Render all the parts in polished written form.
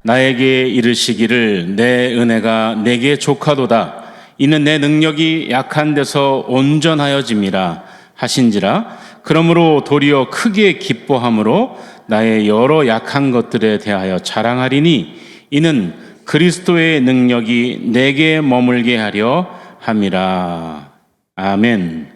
나에게 이르시기를 내 은혜가 내게 족하도다. 이는 내 능력이 약한 데서 온전하여짐이라 하신지라. 그러므로 도리어 크게 기뻐함으로 나의 여러 약한 것들에 대하여 자랑하리니 이는 그리스도의 능력이 내게 머물게 하려 함이라. 아멘.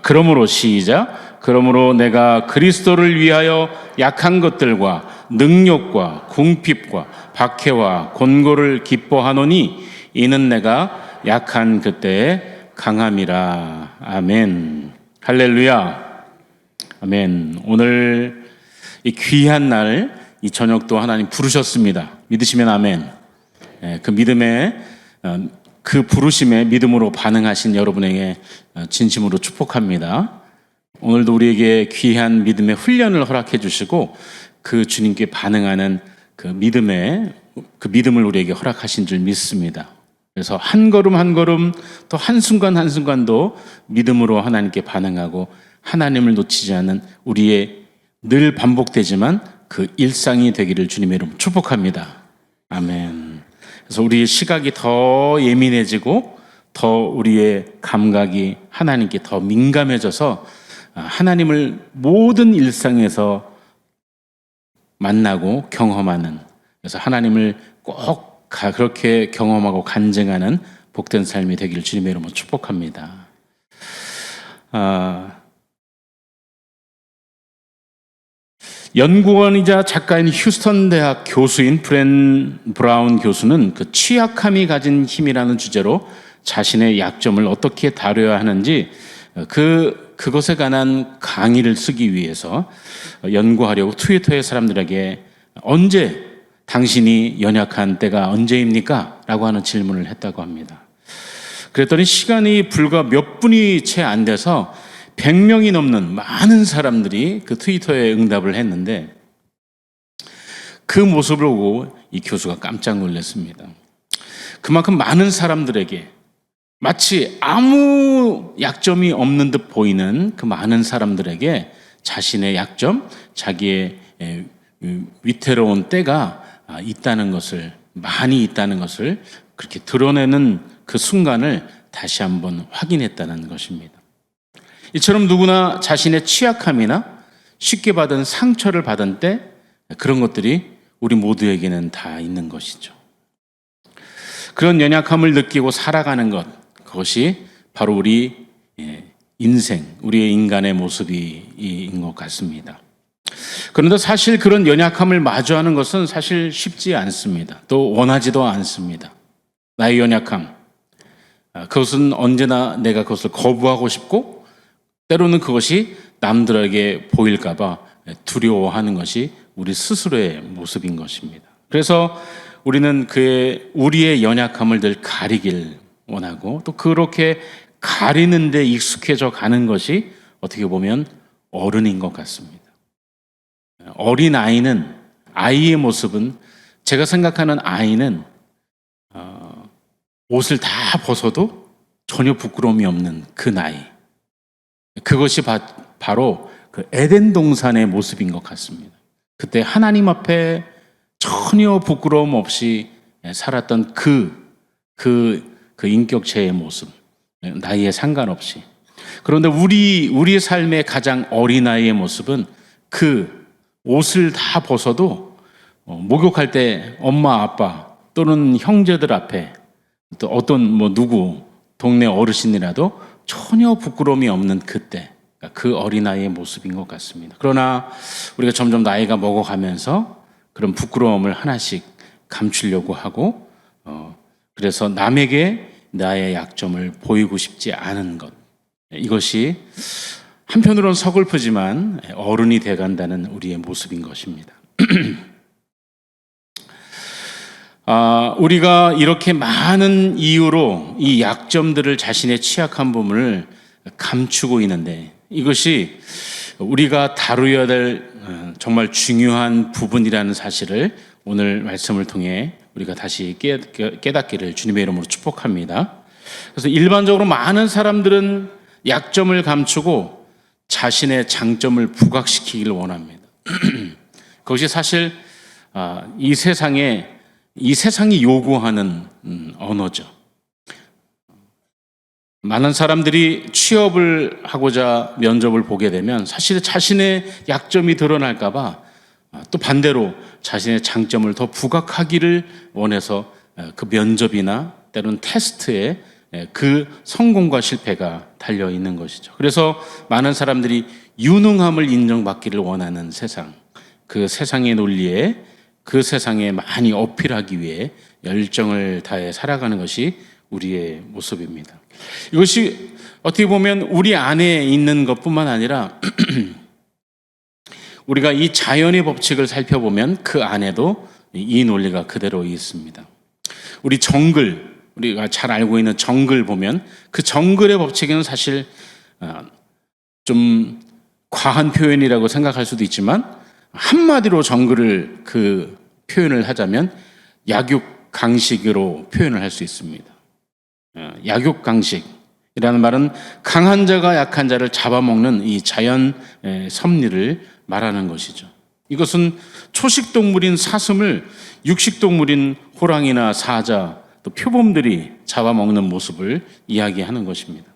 그러므로 시작. 그러므로 내가 그리스도를 위하여 약한 것들과 능욕과 궁핍과 박해와 곤고를 기뻐하노니 이는 내가 약한 그때에 강함이라. 아멘. 할렐루야. 아멘. 오늘 이 귀한 날, 이 저녁도 하나님 부르셨습니다. 믿으시면 아멘. 그 믿음에, 그 부르심에 믿음으로 반응하신 여러분에게 진심으로 축복합니다. 오늘도 우리에게 귀한 믿음의 훈련을 허락해 주시고 그 주님께 반응하는 그 믿음을 우리에게 허락하신 줄 믿습니다. 그래서 한 걸음 한 걸음 또 한순간 한순간도 믿음으로 하나님께 반응하고 하나님을 놓치지 않는 우리의 늘 반복되지만 그 일상이 되기를 주님의 이름으로 축복합니다. 아멘. 그래서 우리의 시각이 더 예민해지고 더 우리의 감각이 하나님께 더 민감해져서 하나님을 모든 일상에서 만나고 경험하는, 그래서 하나님을 꼭 그렇게 경험하고 간증하는 복된 삶이 되기를 주님의 이름으로 축복합니다. 연구원이자 작가인 휴스턴 대학 교수인 브렌 브라운 교수는 그 취약함이 가진 힘이라는 주제로 자신의 약점을 어떻게 다뤄야 하는지 그것에 관한 강의를 쓰기 위해서 연구하려고 트위터의 사람들에게 언제 당신이 연약한 때가 언제입니까? 라고 하는 질문을 했다고 합니다. 그랬더니 시간이 불과 몇 분이 채 안 돼서 100명이 넘는 많은 사람들이 그 트위터에 응답을 했는데 그 모습을 보고 이 교수가 깜짝 놀랐습니다. 그만큼 많은 사람들에게 마치 아무 약점이 없는 듯 보이는 그 많은 사람들에게 자신의 약점, 자기의 위태로운 때가 있다는 것을, 많이 있다는 것을 그렇게 드러내는 그 순간을 다시 한번 확인했다는 것입니다. 이처럼 누구나 자신의 취약함이나 쉽게 받은 상처를 받은 때 그런 것들이 우리 모두에게는 다 있는 것이죠. 그런 연약함을 느끼고 살아가는 것, 그것이 바로 우리 인생, 우리의 인간의 모습인 것 같습니다. 그런데 사실 그런 연약함을 마주하는 것은 사실 쉽지 않습니다. 또 원하지도 않습니다. 나의 연약함, 그것은 언제나 내가 그것을 거부하고 싶고 때로는 그것이 남들에게 보일까 봐 두려워하는 것이 우리 스스로의 모습인 것입니다. 그래서 우리는 우리의 연약함을 늘 가리길 원하고 또 그렇게 가리는 데 익숙해져 가는 것이 어떻게 보면 어른인 것 같습니다. 어린 아이는, 아이의 모습은, 제가 생각하는 아이는 옷을 다 벗어도 전혀 부끄러움이 없는 그 나이, 그것이 바로 그 에덴 동산의 모습인 것 같습니다. 그때 하나님 앞에 전혀 부끄러움 없이 살았던 그 인격체의 모습, 나이에 상관없이. 그런데 우리의 삶의 가장 어린아이의 모습은 그 옷을 다 벗어도 목욕할 때 엄마, 아빠 또는 형제들 앞에 또 어떤 누구 동네 어르신이라도 전혀 부끄러움이 없는 그때, 그 어린아이의 모습인 것 같습니다. 그러나 우리가 점점 나이가 먹어가면서 그런 부끄러움을 하나씩 감추려고 하고 그래서 남에게 나의 약점을 보이고 싶지 않은 것, 이것이 한편으로는 서글프지만 어른이 돼간다는 우리의 모습인 것입니다. 우리가 이렇게 많은 이유로 이 약점들을, 자신의 취약한 부분을 감추고 있는데 이것이 우리가 다루어야 될 정말 중요한 부분이라는 사실을 오늘 말씀을 통해 우리가 다시 깨닫기를 주님의 이름으로 축복합니다. 그래서 일반적으로 많은 사람들은 약점을 감추고 자신의 장점을 부각시키기를 원합니다. 그것이 사실 이 세상이 요구하는 언어죠. 많은 사람들이 취업을 하고자 면접을 보게 되면 사실 자신의 약점이 드러날까봐 또 반대로 자신의 장점을 더 부각하기를 원해서 그 면접이나 때로는 테스트에 그 성공과 실패가 달려 있는 것이죠. 그래서 많은 사람들이 유능함을 인정받기를 원하는 세상, 그 세상의 논리에 그 세상에 많이 어필하기 위해 열정을 다해 살아가는 것이 우리의 모습입니다. 이것이 어떻게 보면 우리 안에 있는 것뿐만 아니라 우리가 이 자연의 법칙을 살펴보면 그 안에도 이 논리가 그대로 있습니다. 우리가 잘 알고 있는 정글 보면 그 정글의 법칙에는 사실 좀 과한 표현이라고 생각할 수도 있지만 한마디로 정글을 그 표현을 하자면 약육강식으로 표현을 할 수 있습니다. 약육강식이라는 말은 강한 자가 약한 자를 잡아먹는 이 자연 섭리를 말하는 것이죠. 이것은 초식동물인 사슴을 육식동물인 호랑이나 사자, 또 표범들이 잡아먹는 모습을 이야기하는 것입니다.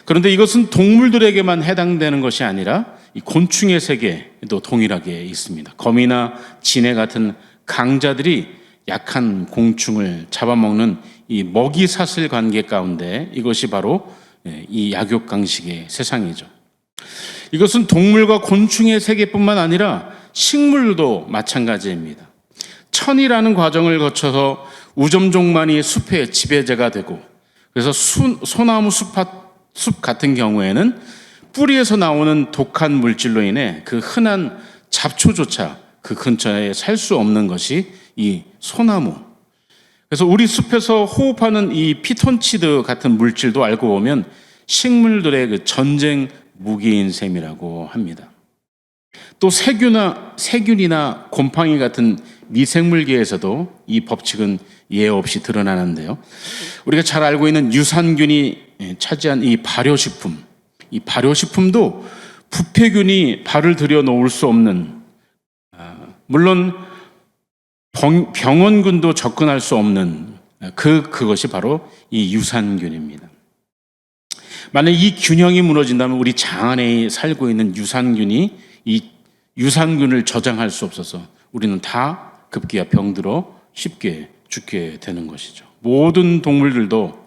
그런데 이것은 동물들에게만 해당되는 것이 아니라 이 곤충의 세계에도 동일하게 있습니다. 거미나 진해 같은 강자들이 약한 공충을 잡아먹는 이 먹이사슬 관계 가운데 이것이 바로 이 약육강식의 세상이죠. 이것은 동물과 곤충의 세계뿐만 아니라 식물도 마찬가지입니다. 천이라는 과정을 거쳐서 우점종만이 숲의 지배자가 되고, 그래서 소나무 숲 같은 경우에는 뿌리에서 나오는 독한 물질로 인해 그 흔한 잡초조차 그 근처에 살 수 없는 것이 이 소나무. 그래서 우리 숲에서 호흡하는 이 피톤치드 같은 물질도 알고 보면 식물들의 그 전쟁 무기인 셈이라고 합니다. 또 세균이나 곰팡이 같은 미생물계에서도 이 법칙은 예외 없이 드러나는데요. 우리가 잘 알고 있는 유산균이 차지한 이 발효식품도 부패균이 발을 들여 놓을 수 없는, 물론 병원균도 접근할 수 없는 그것이 바로 이 유산균입니다. 만약 이 균형이 무너진다면 우리 장 안에 살고 있는 유산균이 이 유산균을 저장할 수 없어서 우리는 다 급기야 병들어 쉽게 죽게 되는 것이죠. 모든 동물들도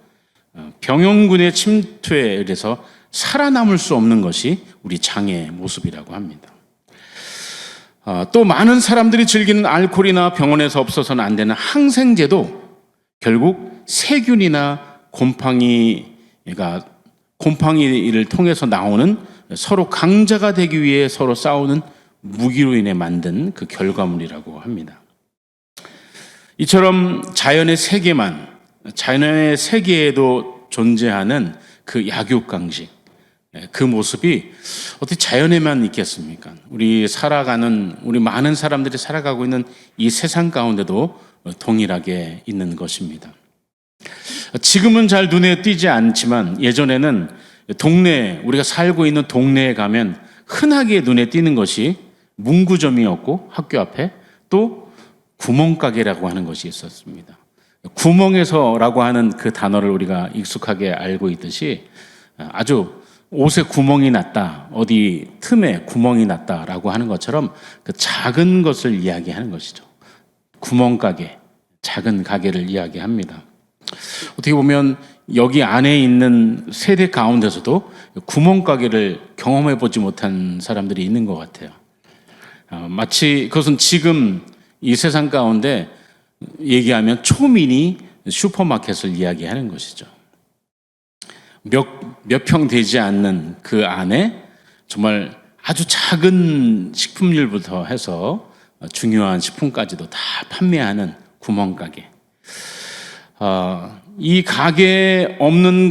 병용균의 침투에 의해서 살아남을 수 없는 것이 우리 장의 모습이라고 합니다. 또 많은 사람들이 즐기는 알코올이나 병원에서 없어서는 안 되는 항생제도 결국 세균이나 곰팡이를 통해서 나오는 서로 강자가 되기 위해 서로 싸우는 무기로 인해 만든 그 결과물이라고 합니다. 이처럼 자연의 세계에도 존재하는 그 약육강식, 그 모습이 어떻게 자연에만 있겠습니까? 우리 많은 사람들이 살아가고 있는 이 세상 가운데도 동일하게 있는 것입니다. 지금은 잘 눈에 띄지 않지만 예전에는 우리가 살고 있는 동네에 가면 흔하게 눈에 띄는 것이 문구점이었고, 학교 앞에 또 구멍가게라고 하는 것이 있었습니다. 구멍에서라고 하는 그 단어를 우리가 익숙하게 알고 있듯이 아주 옷에 구멍이 났다, 어디 틈에 구멍이 났다라고 하는 것처럼 그 작은 것을 이야기하는 것이죠. 구멍가게, 작은 가게를 이야기합니다. 어떻게 보면 여기 안에 있는 세대 가운데서도 구멍가게를 경험해 보지 못한 사람들이 있는 것 같아요. 마치 그것은 지금 이 세상 가운데 얘기하면 초미니 슈퍼마켓을 이야기하는 것이죠. 몇 평 되지 않는 그 안에 정말 아주 작은 식품류부터 해서 중요한 식품까지도 다 판매하는 구멍가게. 이 가게에 없는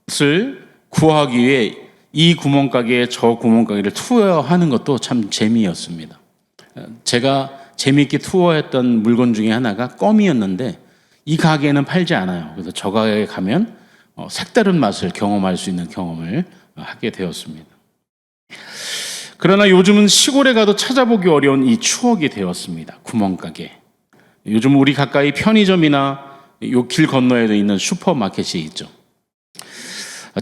것을 구하기 위해 이 구멍가게에 저 구멍가게를 투어하는 것도 참 재미였습니다. 제가 재미있게 투어했던 물건 중에 하나가 껌이었는데 이 가게에는 팔지 않아요. 그래서 저 가게에 가면 색다른 맛을 경험할 수 있는 경험을 하게 되었습니다. 그러나 요즘은 시골에 가도 찾아보기 어려운 이 추억이 되었습니다. 구멍가게. 요즘 우리 가까이 편의점이나 요 길 건너에도 있는 슈퍼마켓이 있죠.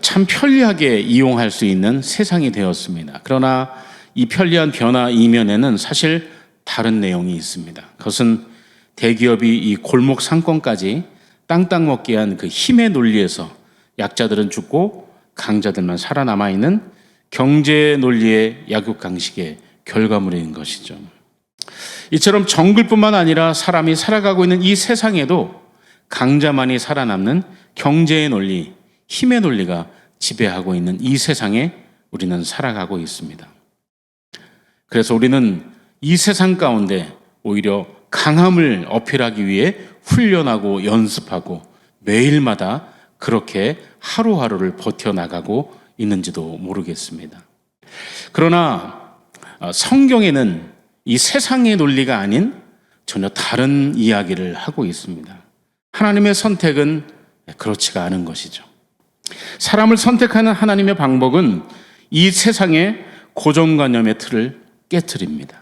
참 편리하게 이용할 수 있는 세상이 되었습니다. 그러나 이 편리한 변화 이면에는 사실 다른 내용이 있습니다. 그것은 대기업이 이 골목 상권까지 땅땅 먹게 한 그 힘의 논리에서 약자들은 죽고 강자들만 살아남아 있는 경제 논리의 약육강식의 결과물인 것이죠. 이처럼 정글뿐만 아니라 사람이 살아가고 있는 이 세상에도 강자만이 살아남는 경제의 논리, 힘의 논리가 지배하고 있는 이 세상에 우리는 살아가고 있습니다. 그래서 우리는 이 세상 가운데 오히려 강함을 어필하기 위해 훈련하고 연습하고 매일마다 그렇게 하루하루를 버텨나가고 있는지도 모르겠습니다. 그러나 성경에는 이 세상의 논리가 아닌 전혀 다른 이야기를 하고 있습니다. 하나님의 선택은 그렇지가 않은 것이죠. 사람을 선택하는 하나님의 방법은 이 세상의 고정관념의 틀을 깨트립니다.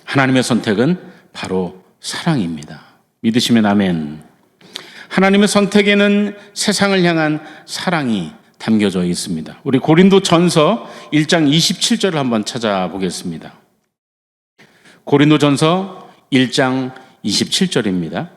하나님의 선택은 바로 사랑입니다. 믿으시면 아멘. 하나님의 선택에는 세상을 향한 사랑이 담겨져 있습니다. 우리 고린도전서 1장 27절을 한번 찾아보겠습니다. 고린도전서 1장 27절입니다.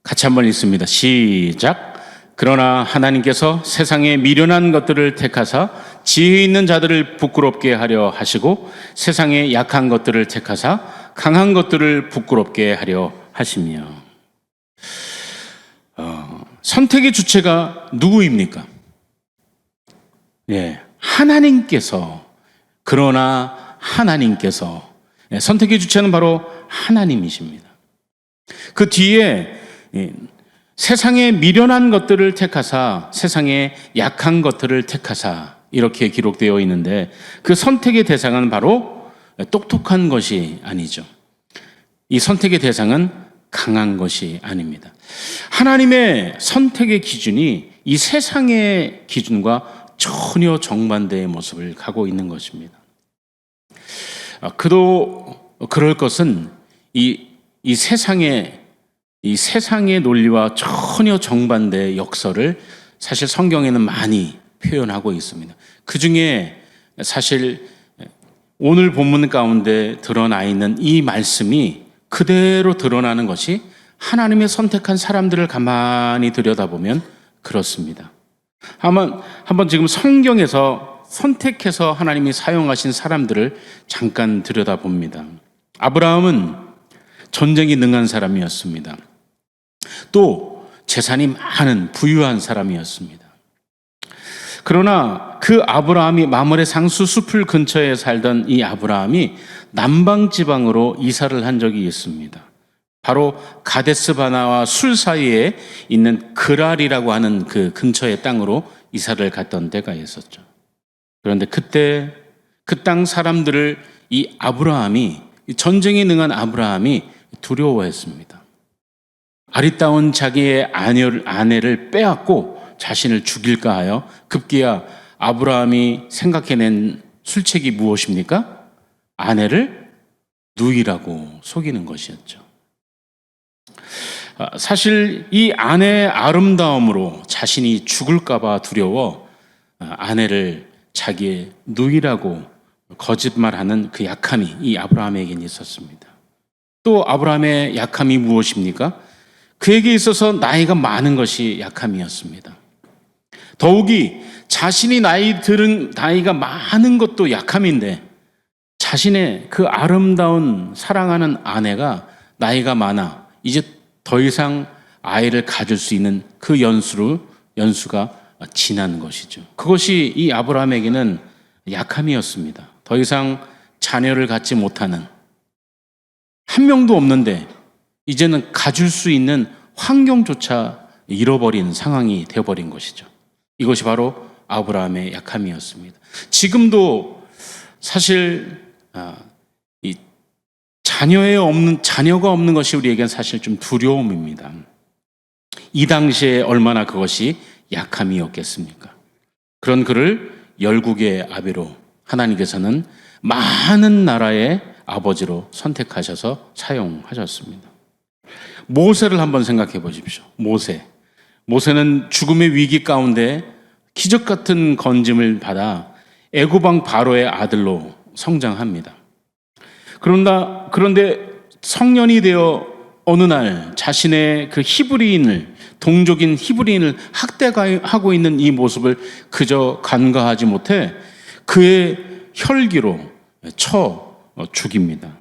같이 한번 읽습니다. 시작. 그러나 하나님께서 세상에 미련한 것들을 택하사 지혜 있는 자들을 부끄럽게 하려 하시고 세상에 약한 것들을 택하사 강한 것들을 부끄럽게 하려 하시며. 선택의 주체가 누구입니까? 하나님께서. 그러나 하나님께서. 선택의 주체는 바로 하나님이십니다. 그 뒤에 세상에 미련한 것들을 택하사 세상에 약한 것들을 택하사 이렇게 기록되어 있는데 그 선택의 대상은 바로 똑똑한 것이 아니죠. 이 선택의 대상은 강한 것이 아닙니다. 하나님의 선택의 기준이 이 세상의 기준과 전혀 정반대의 모습을 가고 있는 것입니다. 그도 그럴 것은 이 세상의 논리와 전혀 정반대의 역설을 사실 성경에는 많이 표현하고 있습니다. 그 중에 사실 오늘 본문 가운데 드러나 있는 이 말씀이 그대로 드러나는 것이 하나님의 선택한 사람들을 가만히 들여다보면 그렇습니다. 한번 지금 성경에서 선택해서 하나님이 사용하신 사람들을 잠깐 들여다봅니다. 아브라함은 전쟁이 능한 사람이었습니다. 또 재산이 많은 부유한 사람이었습니다. 그러나 그 아브라함이 마므레 상수 숲을 근처에 살던 이 아브라함이 남방 지방으로 이사를 한 적이 있습니다. 바로 가데스 바나와 술 사이에 있는 그랄이라고 하는 그 근처의 땅으로 이사를 갔던 때가 있었죠. 그런데 그때 그 땅 사람들을 이 아브라함이, 전쟁에 능한 아브라함이 두려워했습니다. 아리따운 자기의 아내를 빼앗고 자신을 죽일까 하여 급기야 아브라함이 생각해낸 술책이 무엇입니까? 아내를 누이라고 속이는 것이었죠. 사실 이 아내의 아름다움으로 자신이 죽을까 봐 두려워 아내를 자기의 누이라고 거짓말하는 그 약함이 이 아브라함에게는 있었습니다. 또 아브라함의 약함이 무엇입니까? 그에게 있어서 나이가 많은 것이 약함이었습니다. 더욱이 자신이 나이가 많은 것도 약함인데 자신의 그 아름다운 사랑하는 아내가 나이가 많아 이제 더 이상 아이를 가질 수 있는 그 연수가 지난 것이죠. 그것이 이 아브라함에게는 약함이었습니다. 더 이상 자녀를 갖지 못하는, 한 명도 없는데 이제는 가질 수 있는 환경조차 잃어버린 상황이 되어버린 것이죠. 이것이 바로 아브라함의 약함이었습니다. 지금도 사실 자녀가 없는 것이 우리에겐 사실 좀 두려움입니다. 이 당시에 얼마나 그것이 약함이었겠습니까? 그런 그를 열국의 아비로 하나님께서는 많은 나라의 아버지로 선택하셔서 사용하셨습니다. 모세를 한번 생각해 보십시오. 모세는 죽음의 위기 가운데 기적 같은 건짐을 받아 애굽 왕 바로의 아들로 성장합니다. 그런데 성년이 되어 어느 날 자신의 그 동족인 히브리인을 학대하고 있는 이 모습을 그저 간과하지 못해 그의 혈기로 쳐 죽입니다.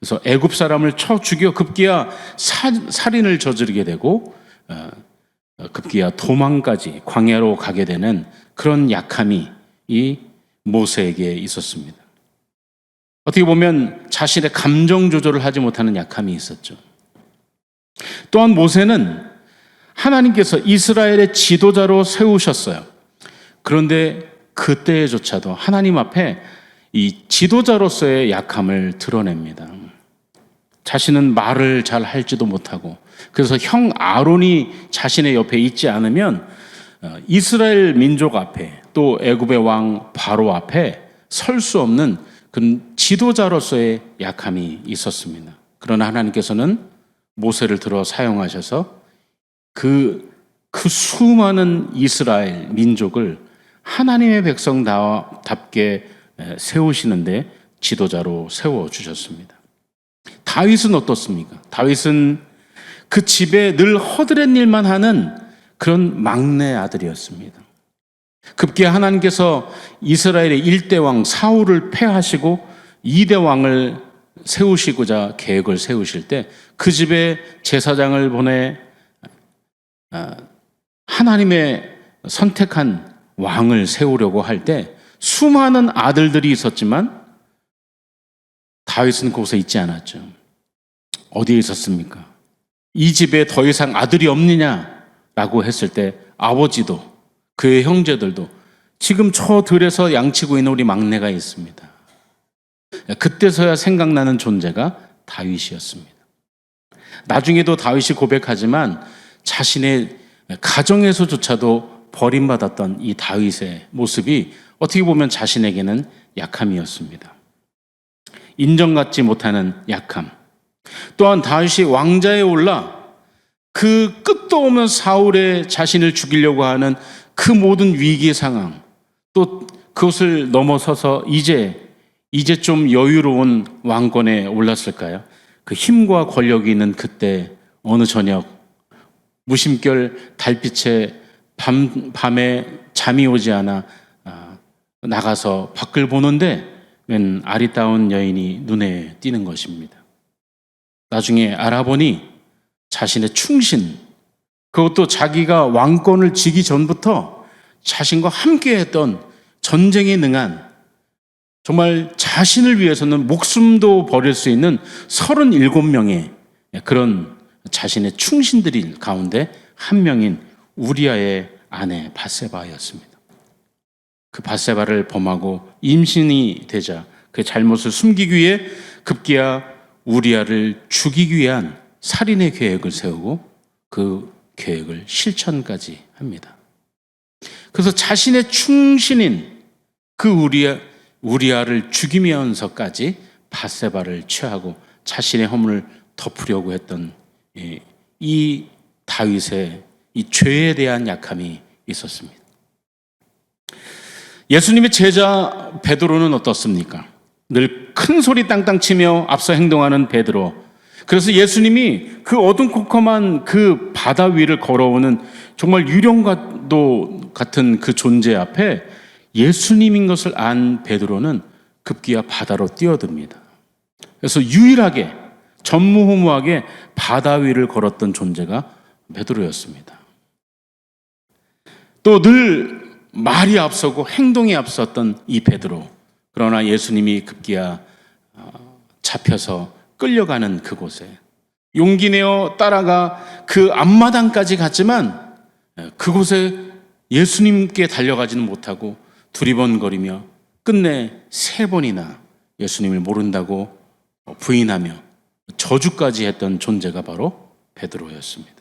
그래서 애굽 사람을 쳐 죽여 급기야 살인을 저지르게 되고 급기야 도망까지 광야로 가게 되는 그런 약함이 이 모세에게 있었습니다. 어떻게 보면 자신의 감정 조절을 하지 못하는 약함이 있었죠. 또한 모세는 하나님께서 이스라엘의 지도자로 세우셨어요. 그런데 그때조차도 하나님 앞에 이 지도자로서의 약함을 드러냅니다. 자신은 말을 잘 할지도 못하고, 그래서 형 아론이 자신의 옆에 있지 않으면 이스라엘 민족 앞에 또 애굽의 왕 바로 앞에 설 수 없는 그런 지도자로서의 약함이 있었습니다. 그러나 하나님께서는 모세를 들어 사용하셔서 그 수많은 이스라엘 민족을 하나님의 백성답게 세우시는데 지도자로 세워주셨습니다. 다윗은 어떻습니까? 다윗은 그 집에 늘 허드렛 일만 하는 그런 막내 아들이었습니다. 급기야 하나님께서 이스라엘의 1대 왕 사울을 패하시고 2대 왕을 세우시고자 계획을 세우실 때 그 집에 제사장을 보내 하나님의 선택한 왕을 세우려고 할 때 수많은 아들들이 있었지만 다윗은 그곳에 있지 않았죠. 어디에 있었습니까? 이 집에 더 이상 아들이 없느냐라고 했을 때 아버지도 그의 형제들도 지금 저 들에서 양치고 있는 우리 막내가 있습니다. 그때서야 생각나는 존재가 다윗이었습니다. 나중에도 다윗이 고백하지만 자신의 가정에서조차도 버림받았던 이 다윗의 모습이 어떻게 보면 자신에게는 약함이었습니다. 인정받지 못하는 약함. 또한 다윗이 왕자에 올라 그 끝도 없는 사울의 자신을 죽이려고 하는 그 모든 위기 상황, 또 그것을 넘어서서 이제 좀 여유로운 왕권에 올랐을까요? 그 힘과 권력이 있는 그때 어느 저녁 무심결 달빛에 밤에 잠이 오지 않아 나가서 밖을 보는데 웬 아리따운 여인이 눈에 띄는 것입니다. 나중에 알아보니 자신의 충신, 그것도 자기가 왕권을 쥐기 전부터 자신과 함께했던 전쟁에 능한, 정말 자신을 위해서는 목숨도 버릴 수 있는 37명의 그런 자신의 충신들 가운데 한 명인 우리아의 아내 밧세바였습니다. 그 밧세바를 범하고 임신이 되자 그 잘못을 숨기기 위해 급기야 우리아를 죽이기 위한 살인의 계획을 세우고 그 계획을 실천까지 합니다. 그래서 자신의 충신인 그 우리아를 죽이면서까지 밧세바를 취하고 자신의 허물을 덮으려고 했던 이 다윗의 이 죄에 대한 약함이 있었습니다. 예수님의 제자 베드로는 어떻습니까? 늘 큰 소리 땅땅 치며 앞서 행동하는 베드로. 그래서 예수님이 그 어둠컴컴한 그 바다 위를 걸어오는 정말 유령과도 같은 그 존재 앞에 예수님인 것을 안 베드로는 급기야 바다로 뛰어듭니다. 그래서 유일하게 전무후무하게 바다 위를 걸었던 존재가 베드로였습니다. 또 늘 말이 앞서고 행동이 앞섰던 이 베드로. 그러나 예수님이 급기야 잡혀서 끌려가는 그곳에 용기 내어 따라가 그 앞마당까지 갔지만 그곳에 예수님께 달려가지는 못하고 두리번거리며 끝내 3번이나 예수님을 모른다고 부인하며 저주까지 했던 존재가 바로 베드로였습니다.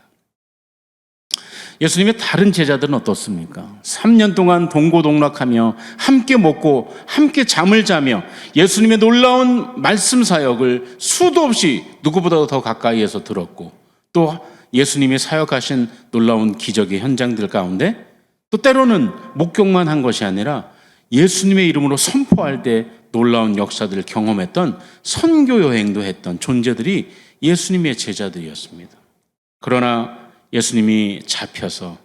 예수님의 다른 제자들은 어떻습니까? 3년 동안 동고동락하며 함께 먹고 함께 잠을 자며 예수님의 놀라운 말씀 사역을 수도 없이 누구보다 더 가까이에서 들었고, 또 예수님이 사역하신 놀라운 기적의 현장들 가운데 또 때로는 목격만 한 것이 아니라 예수님의 이름으로 선포할 때 놀라운 역사들을 경험했던 선교 여행도 했던 존재들이 예수님의 제자들이었습니다. 그러나 예수님이 잡혀서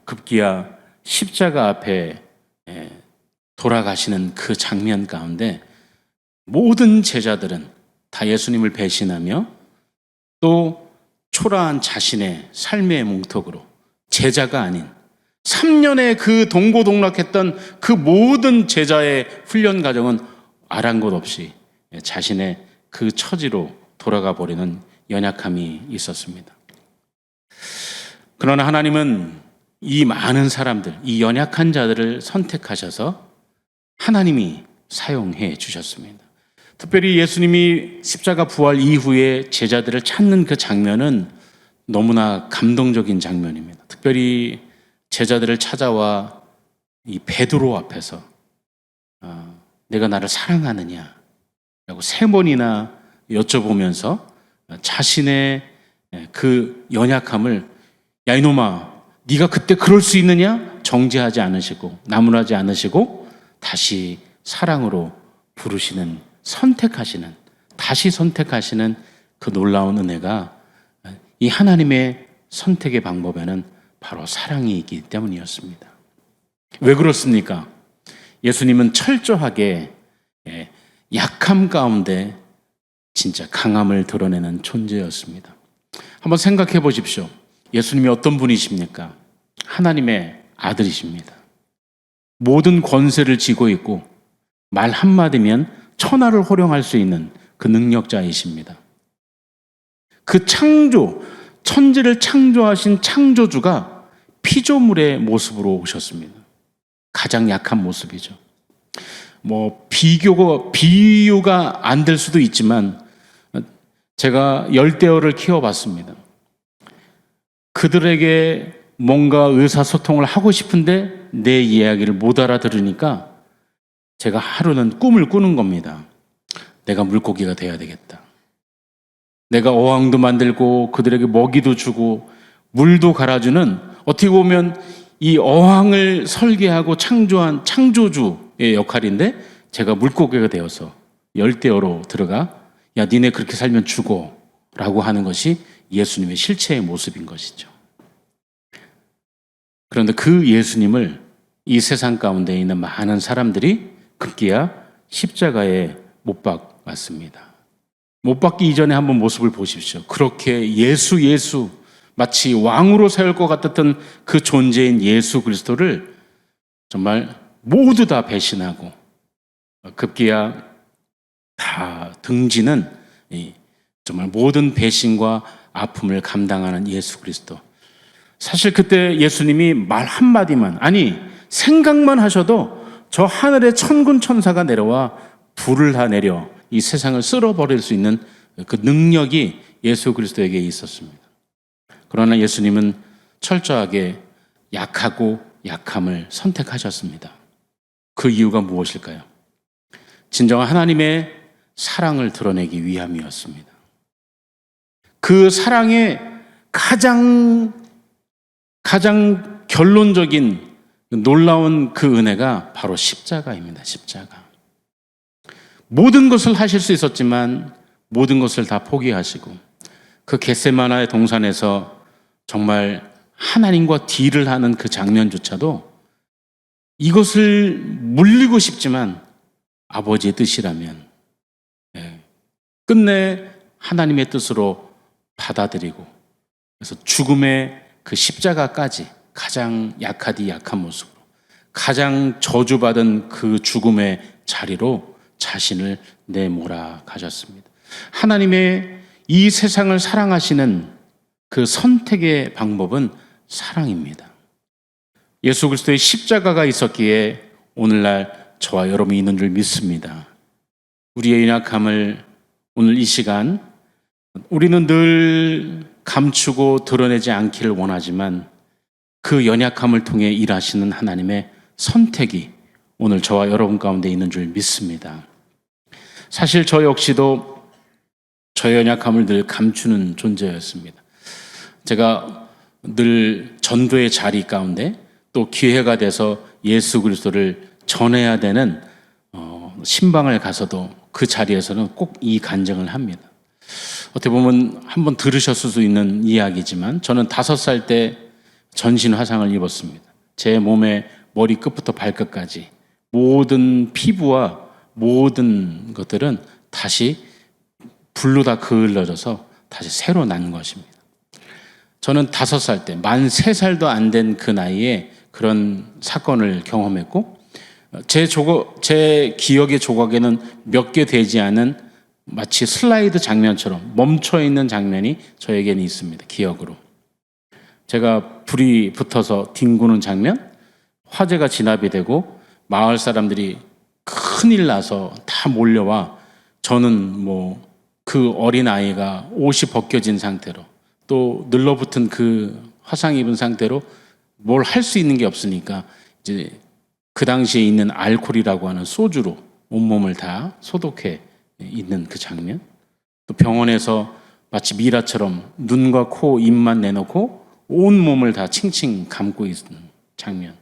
급기야 십자가 앞에 돌아가시는 그 장면 가운데 모든 제자들은 다 예수님을 배신하며 또 초라한 자신의 삶의 뭉텅으로 제자가 아닌 3년의 그 동고동락했던 그 모든 제자의 훈련 과정은 아랑곳 없이 자신의 그 처지로 돌아가 버리는 연약함이 있었습니다. 그러나 하나님은 이 많은 사람들, 이 연약한 자들을 선택하셔서 하나님이 사용해 주셨습니다. 특별히 예수님이 십자가 부활 이후에 제자들을 찾는 그 장면은 너무나 감동적인 장면입니다. 특별히 제자들을 찾아와 이 베드로 앞에서 내가 나를 사랑하느냐 라고 3번이나 여쭤보면서 자신의 그 연약함을, 야 이놈아 네가 그때 그럴 수 있느냐 정죄하지 않으시고 나무라지 않으시고 다시 사랑으로 부르시는, 선택하시는, 다시 선택하시는 그 놀라운 은혜가 이 하나님의 선택의 방법에는 바로 사랑이 있기 때문이었습니다. 왜 그렇습니까? 예수님은 철저하게 약함 가운데 진짜 강함을 드러내는 존재였습니다. 한번 생각해 보십시오. 예수님이 어떤 분이십니까? 하나님의 아들이십니다. 모든 권세를 쥐고 있고 말 한마디면 천하를 호령할 수 있는 그 능력자이십니다. 그 천지를 창조하신 창조주가 피조물의 모습으로 오셨습니다. 가장 약한 모습이죠. 비유가 안 될 수도 있지만 제가 열대어를 키워봤습니다. 그들에게 뭔가 의사소통을 하고 싶은데 내 이야기를 못 알아들으니까 제가 하루는 꿈을 꾸는 겁니다. 내가 물고기가 돼야 되겠다. 내가 어항도 만들고 그들에게 먹이도 주고 물도 갈아주는, 어떻게 보면 이 어항을 설계하고 창조한 창조주의 역할인데 제가 물고기가 되어서 열대어로 들어가 야 니네 그렇게 살면 죽어 라고 하는 것이 예수님의 실체의 모습인 것이죠. 그런데 그 예수님을 이 세상 가운데 있는 많은 사람들이 급기야 십자가에 못 박았습니다. 못 박기 이전에 한번 모습을 보십시오. 그렇게 예수 마치 왕으로 세울 것 같았던 그 존재인 예수 그리스도를 정말 모두 다 배신하고 급기야 다 등지는 정말 모든 배신과 아픔을 감당하는 예수 그리스도. 사실 그때 예수님이 말 한마디만, 아니 생각만 하셔도 저 하늘에 천군 천사가 내려와 불을 다 내려 이 세상을 쓸어버릴 수 있는 그 능력이 예수 그리스도에게 있었습니다. 그러나 예수님은 철저하게 약하고 약함을 선택하셨습니다. 그 이유가 무엇일까요? 진정한 하나님의 사랑을 드러내기 위함이었습니다. 그 사랑의 가장 결론적인 놀라운 그 은혜가 바로 십자가입니다. 십자가. 모든 것을 하실 수 있었지만 모든 것을 다 포기하시고 그 겟세마나의 동산에서 정말 하나님과 딜을 하는 그 장면조차도 이것을 물리고 싶지만 아버지의 뜻이라면 끝내 하나님의 뜻으로 받아들이고, 그래서 죽음의 그 십자가까지 가장 약하디 약한 모습으로 가장 저주받은 그 죽음의 자리로 자신을 내몰아 가셨습니다. 하나님의 이 세상을 사랑하시는 그 선택의 방법은 사랑입니다. 예수 그리스도의 십자가가 있었기에 오늘날 저와 여러분이 있는 줄 믿습니다. 우리의 연약함을 오늘 이 시간 우리는 늘 감추고 드러내지 않기를 원하지만 그 연약함을 통해 일하시는 하나님의 선택이 오늘 저와 여러분 가운데 있는 줄 믿습니다. 사실 저 역시도 저 연약함을 늘 감추는 존재였습니다. 제가 늘 전도의 자리 가운데 또 기회가 돼서 예수 그리스도를 전해야 되는 신방을 가서도 그 자리에서는 꼭 이 간증을 합니다. 어떻게 보면 한번 들으셨을 수 있는 이야기지만 저는 5살 때 전신 화상을 입었습니다. 제 몸의 머리 끝부터 발끝까지 모든 피부와 모든 것들은 다시 불로 다 그을러져서 다시 새로 난 것입니다. 저는 5살 때, 만 3살도 안 된 그 나이에 그런 사건을 경험했고, 제 기억의 조각에는 몇 개 되지 않은 마치 슬라이드 장면처럼 멈춰있는 장면이 저에게는 있습니다. 기억으로. 제가 불이 붙어서 뒹구는 장면, 화재가 진압이 되고 마을 사람들이 큰일 나서 다 몰려와 저는 그 어린 아이가 옷이 벗겨진 상태로 또 늘러붙은 그 화상 입은 상태로 뭘 할 수 있는 게 없으니까 이제 그 당시에 있는 알코올이라고 하는 소주로 온몸을 다 소독해 있는 그 장면, 또 병원에서 마치 미라처럼 눈과 코, 입만 내놓고 온 몸을 다 칭칭 감고 있는 장면,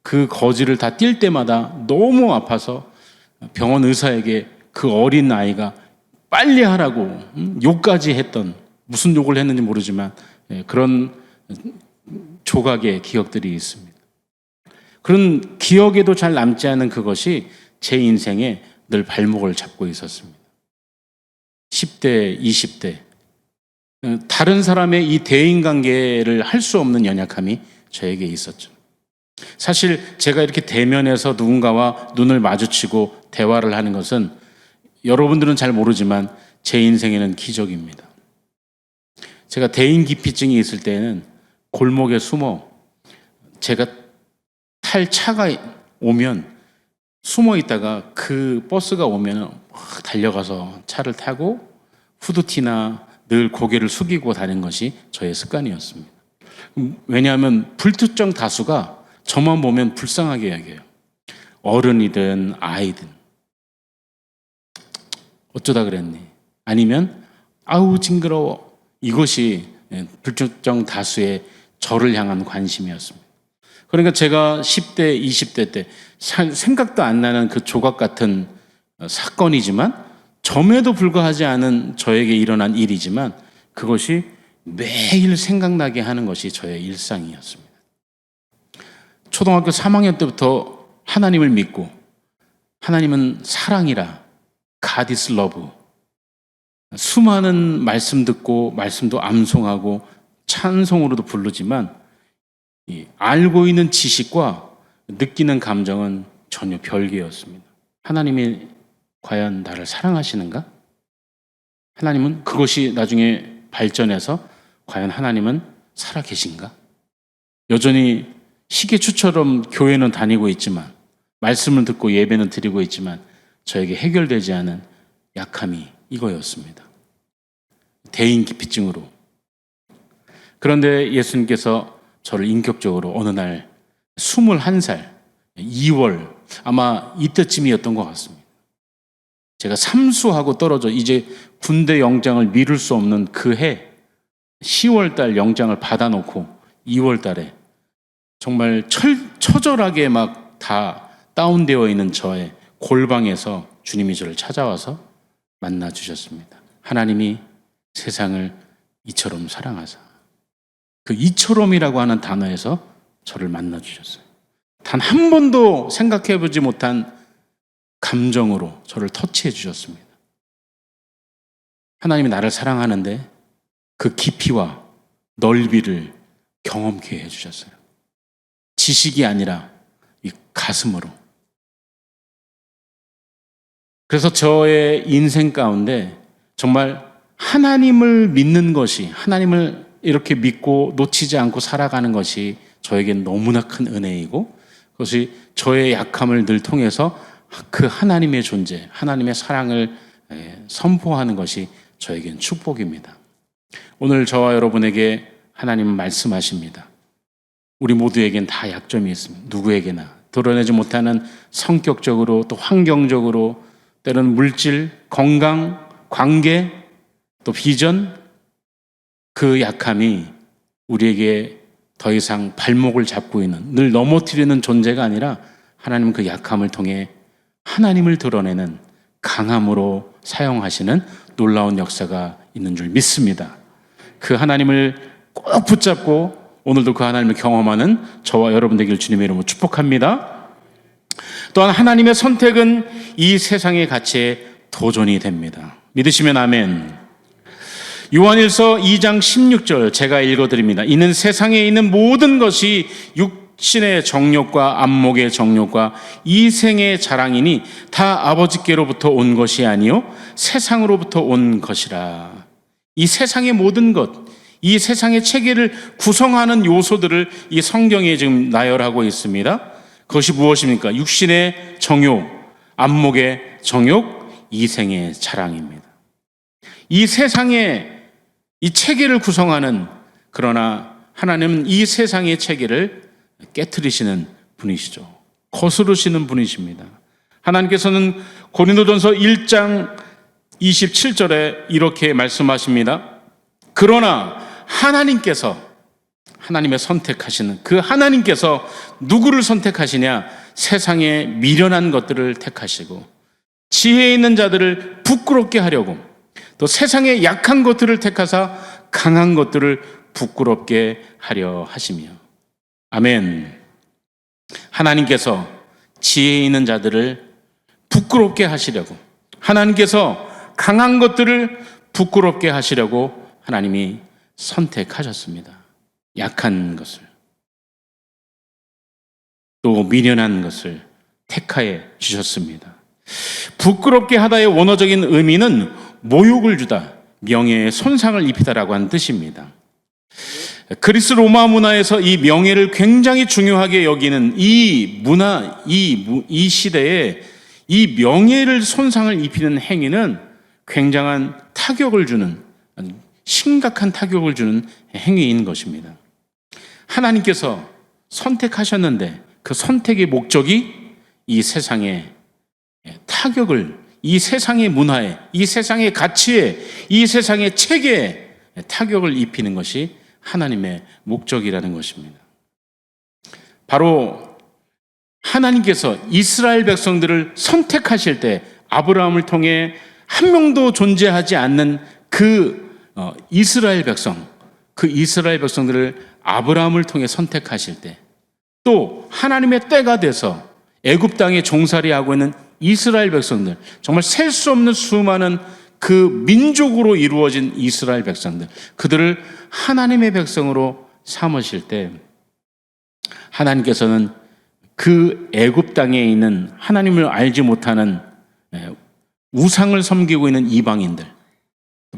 그 거지를 다 뛸 때마다 너무 아파서 병원 의사에게 그 어린 아이가 빨리 하라고 욕까지 했던, 무슨 욕을 했는지 모르지만 그런 조각의 기억들이 있습니다. 그런 기억에도 잘 남지 않은 그것이 제 인생에 늘 발목을 잡고 있었습니다. 10대, 20대 다른 사람의 이 대인관계를 할 수 없는 연약함이 저에게 있었죠. 사실 제가 이렇게 대면해서 누군가와 눈을 마주치고 대화를 하는 것은 여러분들은 잘 모르지만 제 인생에는 기적입니다. 제가 대인기피증이 있을 때는 골목에 숨어 제가 탈 차가 오면 숨어 있다가 그 버스가 오면 달려가서 차를 타고 후드티나 늘 고개를 숙이고 다니는 것이 저의 습관이었습니다. 왜냐하면 불특정 다수가 저만 보면 불쌍하게 여겨요. 어른이든 아이든. 어쩌다 그랬니? 아니면 아우 징그러워. 이것이 불특정 다수의 저를 향한 관심이었습니다. 그러니까 제가 10대, 20대 때 생각도 안 나는 그 조각 같은 사건이지만 점에도 불과하지 않은 저에게 일어난 일이지만 그것이 매일 생각나게 하는 것이 저의 일상이었습니다. 초등학교 3학년 때부터 하나님을 믿고 하나님은 사랑이라 God is love, 수많은 말씀 듣고 말씀도 암송하고 찬송으로도 부르지만 알고 있는 지식과 느끼는 감정은 전혀 별개였습니다. 하나님이 과연 나를 사랑하시는가? 하나님은 그것이 나중에 발전해서 과연 하나님은 살아계신가? 여전히 시계추처럼 교회는 다니고 있지만 말씀을 듣고 예배는 드리고 있지만 저에게 해결되지 않은 약함이 이거였습니다. 대인기피증으로. 그런데 예수님께서 저를 인격적으로 어느 날 21살 2월 아마 이때쯤이었던 것 같습니다. 제가 삼수하고 떨어져 이제 군대 영장을 미룰 수 없는 그 해 10월 달 영장을 받아놓고 2월 달에 정말 처절하게 막 다 다운되어 있는 저의 골방에서 주님이 저를 찾아와서 만나 주셨습니다. 하나님이 세상을 이처럼 사랑하사. 그 이처럼이라고 하는 단어에서 저를 만나 주셨어요. 단 한 번도 생각해 보지 못한 감정으로 저를 터치해 주셨습니다. 하나님이 나를 사랑하는데 그 깊이와 넓이를 경험케 해 주셨어요. 지식이 아니라 이 가슴으로. 그래서 저의 인생 가운데 정말 하나님을 믿는 것이, 하나님을 이렇게 믿고 놓치지 않고 살아가는 것이 저에겐 너무나 큰 은혜이고 그것이 저의 약함을 늘 통해서 그 하나님의 존재, 하나님의 사랑을 선포하는 것이 저에겐 축복입니다. 오늘 저와 여러분에게 하나님은 말씀하십니다. 우리 모두에겐 다 약점이 있습니다. 누구에게나 드러내지 못하는 성격적으로 또 환경적으로 때로는 물질, 건강, 관계 또 비전 그 약함이 우리에게 더 이상 발목을 잡고 있는 늘 넘어뜨리는 존재가 아니라 하나님은 그 약함을 통해 하나님을 드러내는 강함으로 사용하시는 놀라운 역사가 있는 줄 믿습니다. 그 하나님을 꼭 붙잡고 오늘도 그 하나님을 경험하는 저와 여러분 되기를 주님의 이름으로 축복합니다. 또한 하나님의 선택은 이 세상의 가치에 도전이 됩니다. 믿으시면 아멘. 요한일서 2장 16절 제가 읽어드립니다. 이는 세상에 있는 모든 것이 육신의 정욕과 안목의 정욕과 이생의 자랑이니 다 아버지께로부터 온 것이 아니요 세상으로부터 온 것이라. 이 세상의 모든 것, 이 세상의 체계를 구성하는 요소들을 이 성경에 지금 나열하고 있습니다. 그것이 무엇입니까? 육신의 정욕, 안목의 정욕, 이생의 자랑입니다. 이 세상의 이 체계를 구성하는, 그러나 하나님은 이 세상의 체계를 깨트리시는 분이시죠. 거스르시는 분이십니다. 하나님께서는 고린도전서 1장 27절에 이렇게 말씀하십니다. 그러나 하나님의 선택하시는 그 하나님께서 누구를 선택하시냐? 세상의 미련한 것들을 택하시고 지혜 있는 자들을 부끄럽게 하려고 또 세상의 약한 것들을 택하사 강한 것들을 부끄럽게 하려 하시며. 아멘. 하나님께서 지혜 있는 자들을 부끄럽게 하시려고, 하나님께서 강한 것들을 부끄럽게 하시려고 하나님이 선택하셨습니다. 약한 것을 또 미련한 것을 택하여 주셨습니다. 부끄럽게 하다의 원어적인 의미는 모욕을 주다, 명예에 손상을 입히다라고 하는 뜻입니다. 그리스 로마 문화에서 이 명예를 굉장히 중요하게 여기는 이 문화, 이 시대에 이 명예를 손상을 입히는 행위는 굉장한 타격을 주는, 심각한 타격을 주는 행위인 것입니다. 하나님께서 선택하셨는데 그 선택의 목적이 이 세상의 타격을, 이 세상의 문화에, 이 세상의 가치에, 이 세상의 체계에 타격을 입히는 것이 하나님의 목적이라는 것입니다. 바로 하나님께서 이스라엘 백성들을 선택하실 때 아브라함을 통해 한 명도 존재하지 않는 그 이스라엘 백성들을 아브라함을 통해 선택하실 때, 또 하나님의 때가 돼서 애굽 땅에 종살이하고 있는 이스라엘 백성들, 정말 셀 수 없는 수많은 그 민족으로 이루어진 이스라엘 백성들, 그들을 하나님의 백성으로 삼으실 때 하나님께서는 그 애굽 땅에 있는 하나님을 알지 못하는 우상을 섬기고 있는 이방인들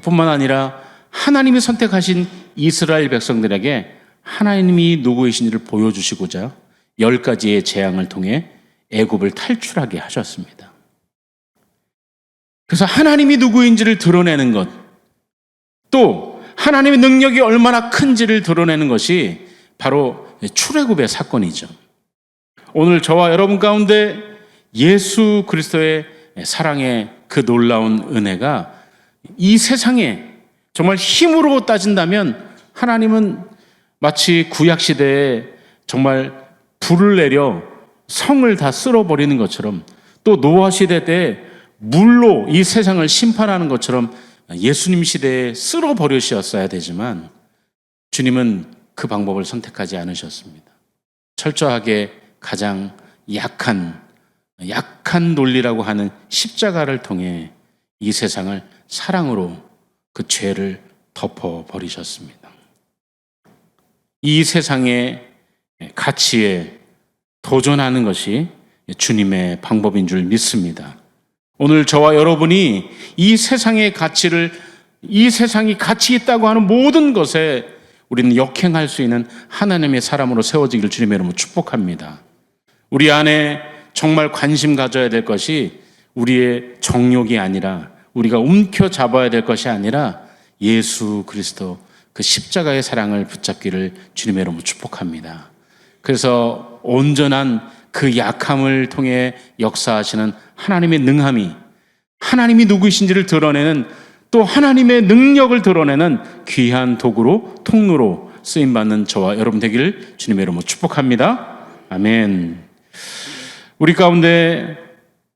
뿐만 아니라 하나님이 선택하신 이스라엘 백성들에게 하나님이 누구이신지를 보여주시고자 10가지의 재앙을 통해 애굽을 탈출하게 하셨습니다. 그래서 하나님이 누구인지를 드러내는 것, 또 하나님의 능력이 얼마나 큰지를 드러내는 것이 바로 출애굽의 사건이죠. 오늘 저와 여러분 가운데 예수 그리스도의 사랑의 그 놀라운 은혜가 이 세상에 정말 힘으로 따진다면 하나님은 마치 구약시대에 정말 불을 내려 성을 다 쓸어버리는 것처럼, 또 노아시대 때 물로 이 세상을 심판하는 것처럼 예수님 시대에 쓸어버리셨어야 되지만 주님은 그 방법을 선택하지 않으셨습니다. 철저하게 가장 약한 논리라고 하는 십자가를 통해 이 세상을 사랑으로 그 죄를 덮어버리셨습니다. 이 세상의 가치에 도전하는 것이 주님의 방법인 줄 믿습니다. 오늘 저와 여러분이 이 세상의 가치를, 이 세상이 가치 있다고 하는 모든 것에 우리는 역행할 수 있는 하나님의 사람으로 세워지기를 주님의 이름으로 축복합니다. 우리 안에 정말 관심 가져야 될 것이 우리의 정욕이 아니라 우리가 움켜잡아야 될 것이 아니라 예수 그리스도 그 십자가의 사랑을 붙잡기를 주님의 이름으로 축복합니다. 그래서 온전한 그 약함을 통해 역사하시는 하나님의 능함이, 하나님이 누구이신지를 드러내는, 또 하나님의 능력을 드러내는 귀한 도구로, 통로로 쓰임받는 저와 여러분 되기를 주님의 이름으로 축복합니다. 아멘. 우리 가운데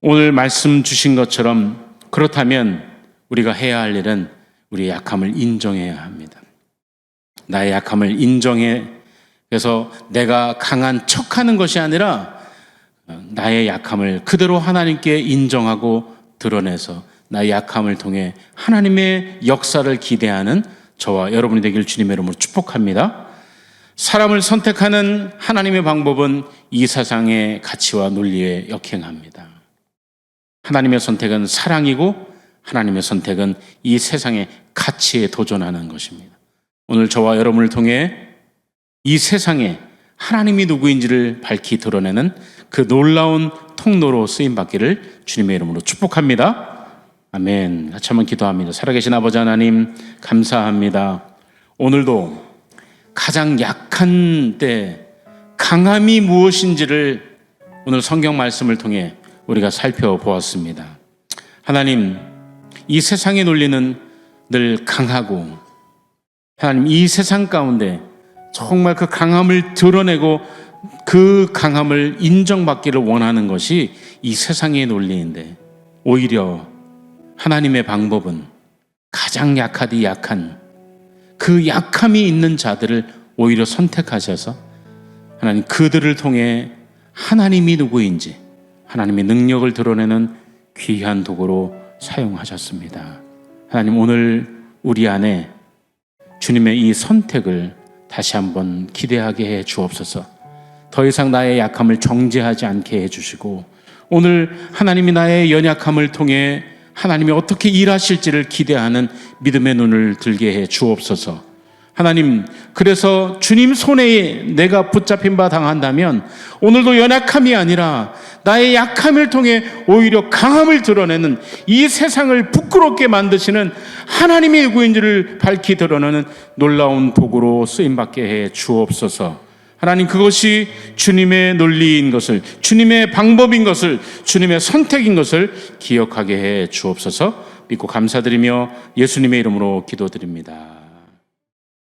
오늘 말씀 주신 것처럼 그렇다면 우리가 해야 할 일은 우리의 약함을 인정해야 합니다. 나의 약함을 인정해, 그래서 내가 강한 척하는 것이 아니라 나의 약함을 그대로 하나님께 인정하고 드러내서 나의 약함을 통해 하나님의 역사를 기대하는 저와 여러분이 되기를 주님의 이름으로 축복합니다. 사람을 선택하는 하나님의 방법은 이 세상의 가치와 논리에 역행합니다. 하나님의 선택은 사랑이고 하나님의 선택은 이 세상의 가치에 도전하는 것입니다. 오늘 저와 여러분을 통해 이 세상에 하나님이 누구인지를 밝히 드러내는 그 놀라운 통로로 쓰임받기를 주님의 이름으로 축복합니다. 아멘. 같이 한번 기도합니다. 살아계신 아버지 하나님 감사합니다. 오늘도 가장 약한 때 강함이 무엇인지를 오늘 성경 말씀을 통해 우리가 살펴보았습니다. 하나님, 이 세상의 논리는 늘 강하고, 하나님 이 세상 가운데 정말 그 강함을 드러내고 그 강함을 인정받기를 원하는 것이 이 세상의 논리인데, 오히려 하나님의 방법은 가장 약하디 약한 그 약함이 있는 자들을 오히려 선택하셔서 하나님 그들을 통해 하나님이 누구인지 하나님의 능력을 드러내는 귀한 도구로 사용하셨습니다. 하나님, 오늘 우리 안에 주님의 이 선택을 다시 한번 기대하게 해 주옵소서. 더 이상 나의 약함을 정죄하지 않게 해 주시고, 오늘 하나님이 나의 연약함을 통해 하나님이 어떻게 일하실지를 기대하는 믿음의 눈을 들게 해 주옵소서. 하나님, 그래서 주님 손에 내가 붙잡힌 바 당한다면 오늘도 연약함이 아니라 나의 약함을 통해 오히려 강함을 드러내는, 이 세상을 부끄럽게 만드시는 하나님이 누구인지를 밝히 드러내는 놀라운 도구로 쓰임받게 해 주옵소서. 하나님, 그것이 주님의 논리인 것을, 주님의 방법인 것을, 주님의 선택인 것을 기억하게 해 주옵소서. 믿고 감사드리며 예수님의 이름으로 기도드립니다.